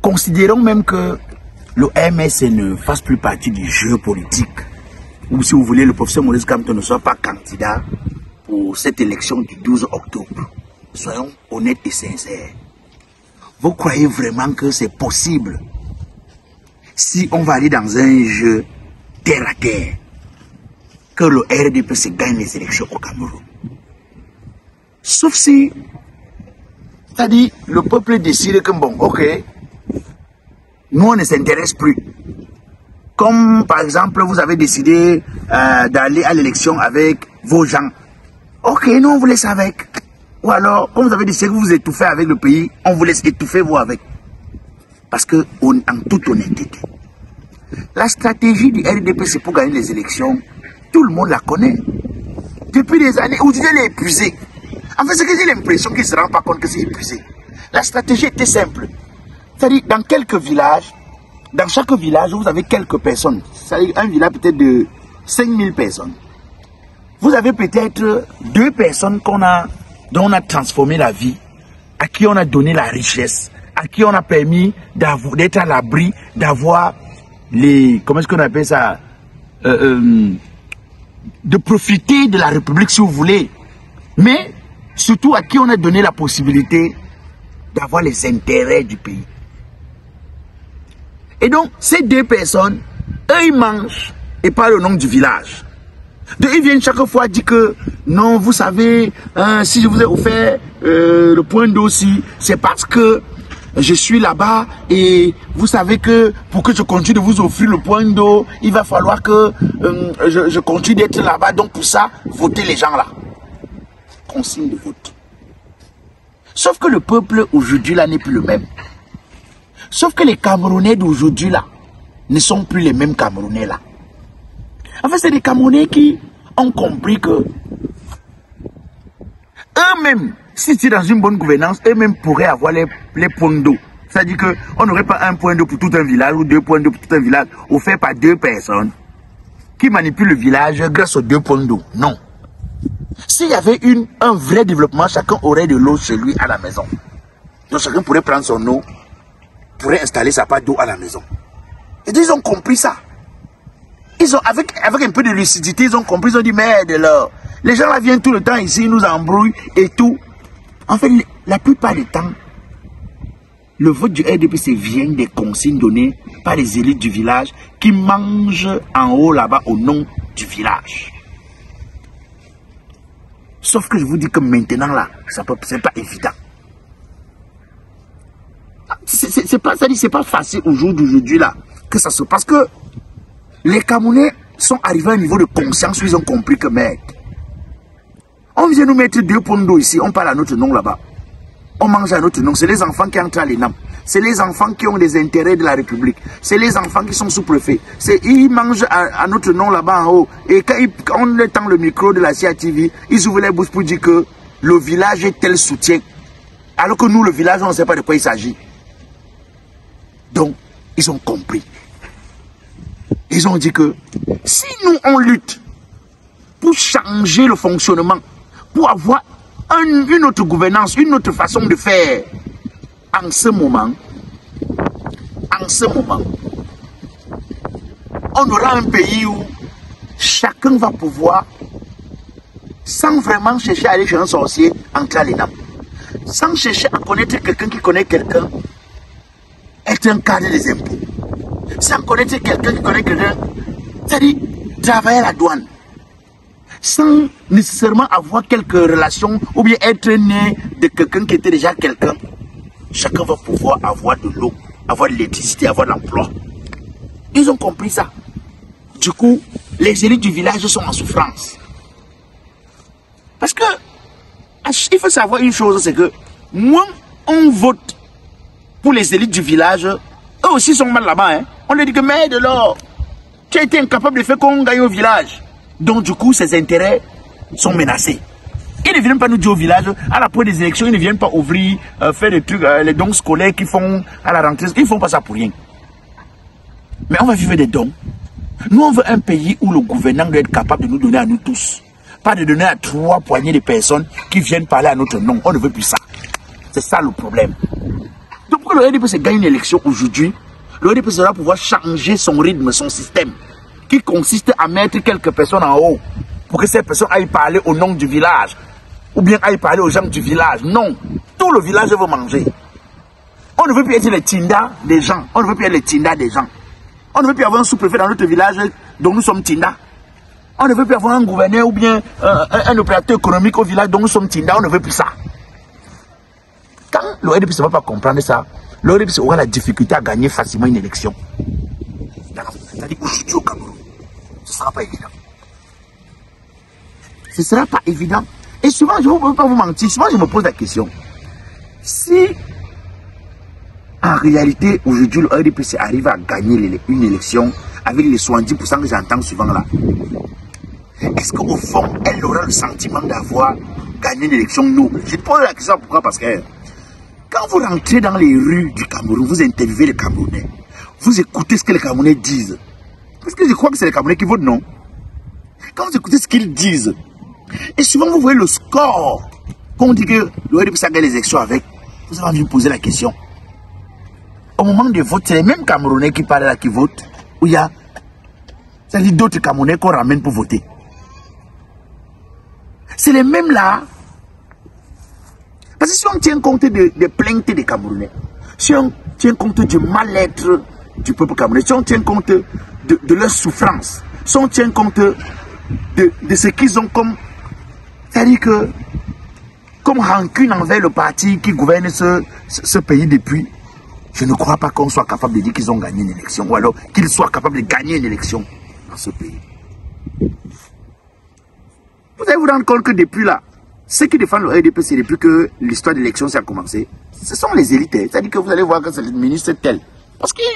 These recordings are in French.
Considérons même que le MS ne fasse plus partie du jeu politique. Ou si vous voulez, le professeur Maurice Kamto ne soit pas candidat pour cette élection du 12 octobre. Soyons honnêtes et sincères. Vous croyez vraiment que c'est possible si on va aller dans un jeu terre à terre que le RDP se gagne les élections au Cameroun? Sauf si, c'est-à-dire, le peuple décide que bon, ok, nous on ne s'intéresse plus. Comme par exemple, vous avez décidé d'aller à l'élection avec vos gens. Ok, nous on vous laisse avec. Ou alors, comme vous avez décidé que vous étouffez avec le pays, on vous laisse étouffer vous avec. Parce que, en toute honnêteté, la stratégie du RDP, c'est pour gagner les élections. Tout le monde la connaît. Depuis des années, vous dites elle est épuisée. En fait, c'est que j'ai l'impression qu'ils ne se rendent pas compte que c'est épuisé. La stratégie était simple. C'est-à-dire, dans quelques villages, dans chaque village, vous avez quelques personnes. C'est-à-dire, un village peut-être de 5000 personnes. Vous avez peut-être 2 personnes dont on a transformé la vie, à qui on a donné la richesse, à qui on a permis d'être à l'abri, d'avoir les... Comment est-ce qu'on appelle ça? De profiter de la République, si vous voulez. Mais, surtout, à qui on a donné la possibilité d'avoir les intérêts du pays. Et donc, ces 2 personnes, eux, ils mangent et parlent au nom du village. Donc, ils viennent chaque fois dire que, non, vous savez, si je vous ai offert le point d'eau, c'est parce que je suis là-bas et vous savez que pour que je continue de vous offrir le point d'eau, il va falloir que je continue d'être là-bas. Donc, pour ça, votez les gens là. Consigne de vote. Sauf que le peuple aujourd'hui là n'est plus le même. Sauf que les Camerounais d'aujourd'hui là ne sont plus les mêmes Camerounais là. En fait, c'est des Camerounais qui ont compris que eux-mêmes, si c'est dans une bonne gouvernance, eux-mêmes pourraient avoir les points d'eau. C'est-à-dire qu'on n'aurait pas un point d'eau pour tout un village ou 2 points d'eau pour tout un village offert par 2 personnes qui manipulent le village grâce aux 2 points d'eau. Non. S'il y avait un vrai développement, chacun aurait de l'eau chez lui à la maison. Donc chacun pourrait prendre son eau, pourrait installer sa pâte d'eau à la maison. Et ils ont compris ça. Ils ont, avec un peu de lucidité, ils ont compris, ils ont dit, merde, les gens là viennent tout le temps ici, ils nous embrouillent et tout. En fait, la plupart du temps, le vote du RDPC vient des consignes données par les élites du village qui mangent en haut là-bas au nom du village. Sauf que je vous dis que maintenant là, c'est pas évident. C'est pas facile au jour d'aujourd'hui là que ça se passe, que les Camerounais sont arrivés à un niveau de conscience où ils ont compris que merde, on vient nous mettre 2 points d'eau ici, on parle à notre nom là-bas, on mange à notre nom, c'est les enfants qui entrent à l'ENAM, c'est les enfants qui ont les intérêts de la République, c'est les enfants qui sont sous-préfets, ils mangent à notre nom là-bas en haut, et quand on étend le micro de la CATV, ils ouvrent les bouches pour dire que le village est tel soutien, alors que nous le village on ne sait pas de quoi il s'agit. Donc, ils ont compris. Ils ont dit que si nous on lutte pour changer le fonctionnement, pour avoir une autre gouvernance, une autre façon de faire, en ce moment, on aura un pays où chacun va pouvoir, sans vraiment chercher à aller chez un sorcier, entrer à l'ENAM, sans chercher à connaître quelqu'un qui connaît quelqu'un, être un cadre des impôts, sans connaître quelqu'un qui connaît quelqu'un, c'est-à-dire travailler à la douane, sans nécessairement avoir quelques relations ou bien être né de quelqu'un qui était déjà quelqu'un. Chacun va pouvoir avoir de l'eau, avoir de l'électricité, avoir de l'emploi. Ils ont compris ça. Du coup, les élites du village sont en souffrance. Parce que, il faut savoir une chose, c'est que moins on vote pour les élites du village, eux aussi sont mal là-bas. Hein. On leur dit que, mais de l'or, tu as été incapable de faire qu'on gagne au village. Donc, du coup, ses intérêts sont menacés. Ils ne viennent pas nous dire au village, à la fin des élections, ils ne viennent pas ouvrir, faire des trucs, les dons scolaires qu'ils font à la rentrée. Ils ne font pas ça pour rien. Mais on va vivre des dons. Nous, on veut un pays où le gouvernement doit être capable de nous donner à nous tous. Pas de donner à 3 poignées de personnes qui viennent parler à notre nom. On ne veut plus ça. C'est ça le problème. Donc, que le RDPC gagne une élection aujourd'hui, le RDPC va pouvoir changer son rythme, son système, qui consiste à mettre quelques personnes en haut pour que ces personnes aillent parler au nom du village ou bien aillent parler aux gens du village. Non, tout le village veut manger. On ne veut plus être les tindas des gens. On ne veut plus être les tindas des gens. On ne veut plus avoir un sous-préfet dans notre village dont nous sommes tindas. On ne veut plus avoir un gouverneur ou bien un opérateur économique au village dont nous sommes tindas. On ne veut plus ça. Quand le RDPC ne va pas comprendre ça, le RDPC aura la difficulté à gagner facilement une élection. C'est-à-dire qu'aujourd'hui au Cameroun, ce ne sera pas évident. Ce ne sera pas évident. Et souvent, je ne veux pas vous mentir, souvent je me pose la question. Si, en réalité, aujourd'hui, le RDPC arrive à gagner une élection avec les 70% que j'entends souvent là, est-ce qu'au fond, elle aura le sentiment d'avoir gagné une élection noble? Je te pose la question pourquoi? Parce que quand vous rentrez dans les rues du Cameroun, vous interviewez les Camerounais, vous écoutez ce que les Camerounais disent. Parce que je crois que c'est les Camerounais qui votent, non? Quand vous écoutez ce qu'ils disent, et souvent vous voyez le score qu'on dit que le RDPC a gagné les élections avec, vous avez envie de vous poser la question. Au moment des votes, c'est les mêmes Camerounais qui parlent là, qui votent, où il y a d'autres Camerounais qu'on ramène pour voter. C'est les mêmes là. Parce que si on tient compte des plaintes des Camerounais, si on tient compte du mal-être du peuple camerounais, si on tient compte de leur souffrance, si on tient compte de ce qu'ils ont comme, c'est-à-dire que, comme rancune envers le parti qui gouverne ce pays depuis, je ne crois pas qu'on soit capable de dire qu'ils ont gagné une élection, ou alors qu'ils soient capables de gagner une élection dans ce pays. Vous allez vous rendre compte que depuis là, ceux qui défendent le RDPC depuis que l'histoire de l'élection a commencé, ce sont les élites. C'est-à-dire que vous allez voir que c'est le ministre tel. Parce qu'il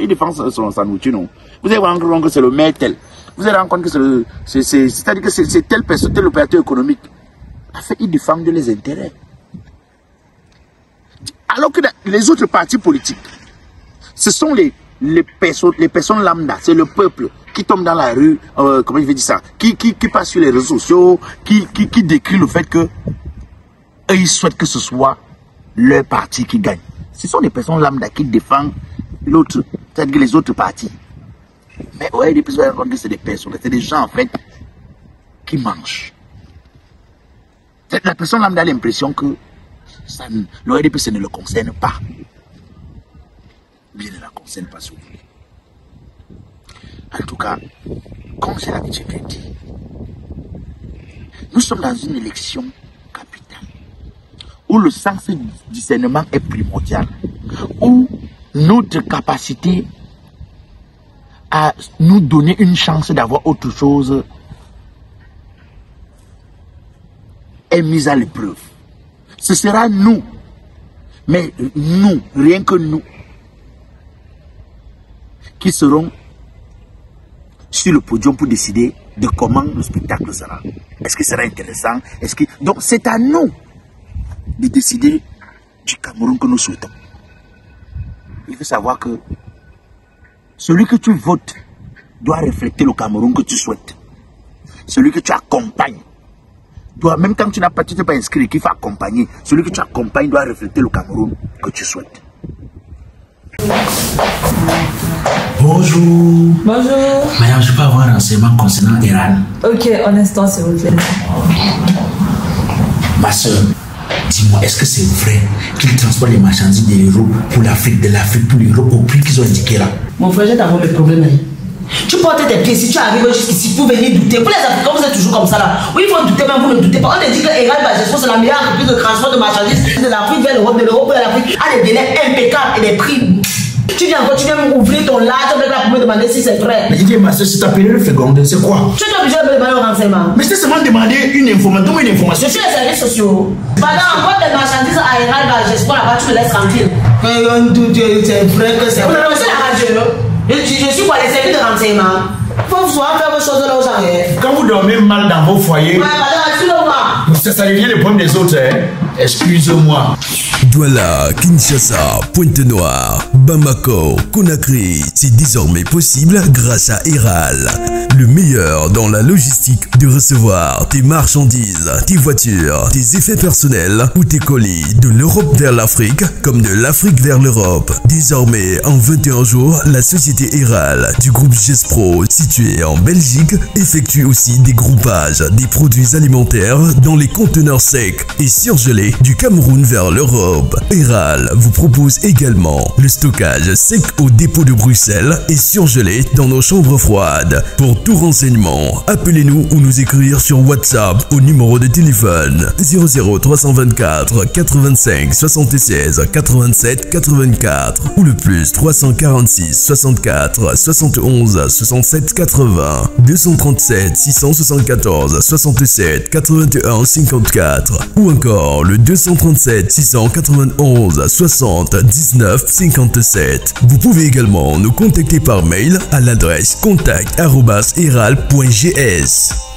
défend sa nourriture, non. Vous allez voir que c'est le maire tel. Vous allez rendre compte que c'est-à-dire que c'est telle personne, tel opérateur économique. En fait, ils défendent les intérêts. Alors que les autres partis politiques, ce sont les personnes lambda, c'est le peuple qui tombe dans la rue, comment je vais dire ça, qui passe sur les réseaux sociaux, qui décrit le fait que eux, ils souhaitent que ce soit leur parti qui gagne. Ce sont les personnes lambda qui défendent l'autre, c'est-à-dire les autres partis. Mais ouais, depuis que c'est des personnes, c'est des gens en fait qui mangent. La personne lambda a l'impression que le RDPC ne le concerne pas. Bien, ne la concerne pas souvent. En tout cas, comme j'ai l'habitude de dire, nous sommes dans une élection capitale où le sens du discernement est primordial, où notre capacité à nous donner une chance d'avoir autre chose est mise à l'épreuve. Ce sera nous, mais nous, rien que nous, qui seront sur le podium pour décider de comment le spectacle sera. Est-ce que ce sera intéressant? Donc c'est à nous de décider du Cameroun que nous souhaitons. Il faut savoir que celui que tu votes doit refléter le Cameroun que tu souhaites. Celui que tu accompagnes doit, même quand tu n'es pas inscrit, qu'il faut accompagner, celui que tu accompagnes doit refléter le Cameroun que tu souhaites. Bonjour. Bonjour. Madame, je peux avoir un renseignement concernant Iran? Ok, un instant, s'il vous plaît. Ma soeur, dis-moi, est-ce que c'est vrai qu'ils transportent les marchandises de l'Europe pour l'Afrique, de l'Afrique pour l'Europe au prix qu'ils ont indiqué là? Mon frère, j'ai d'abord le problème. Tu portes tes pieds, si tu arrives jusqu'ici pour venir douter. Pour les Africains, vous êtes toujours comme ça là. Oui, il faut douter, mais vous ne doutez pas. On te dit que Eral Bagesco, c'est la meilleure entreprise de transport de marchandises de l'Afrique vers l'Europe, de l'Europe vers l'Afrique, à des délais impeccables et des prix. Tu viens ouvrir ton large avec la pour me demander si c'est vrai. Mais dis, ma soeur, si tu as payé le seconde, c'est quoi? Tu es obligé de me demander au renseignement. Mais c'est seulement demander une information. Je suis les services sociaux. Pendant envoie des marchandises à Eral Bagesco, là-bas, tu me laisses tranquille. C'est vrai que c'est vrai. C'est la radio. Je suis pour les services de renseignement. Il faut souvent faire vos choses là où j'arrive. Quand vous dormez mal dans vos foyers, Ouais, madame, tu le vois. ça devient le problème des autres. Hein? Excuse-moi. Douala, Kinshasa, Pointe-Noire, Bamako, Conakry, c'est désormais possible grâce à Eral. Le meilleur dans la logistique de recevoir tes marchandises, tes voitures, tes effets personnels ou tes colis de l'Europe vers l'Afrique comme de l'Afrique vers l'Europe. Désormais, en 21 jours, la société Eral du groupe Gespro, située en Belgique, effectue aussi des groupages des produits alimentaires dans les conteneurs secs et surgelés du Cameroun vers l'Europe. Eral vous propose également le stockage sec au dépôt de Bruxelles et surgelé dans nos chambres froides. Pour tout renseignement, appelez-nous ou nous écrire sur WhatsApp au numéro de téléphone 00 324 85 76 87 84 ou le plus 346 64 71 67 80 237 674 67 81 54 ou encore le 237 691 60 19 57. Vous pouvez également nous contacter par mail à l'adresse contact@eral.gs.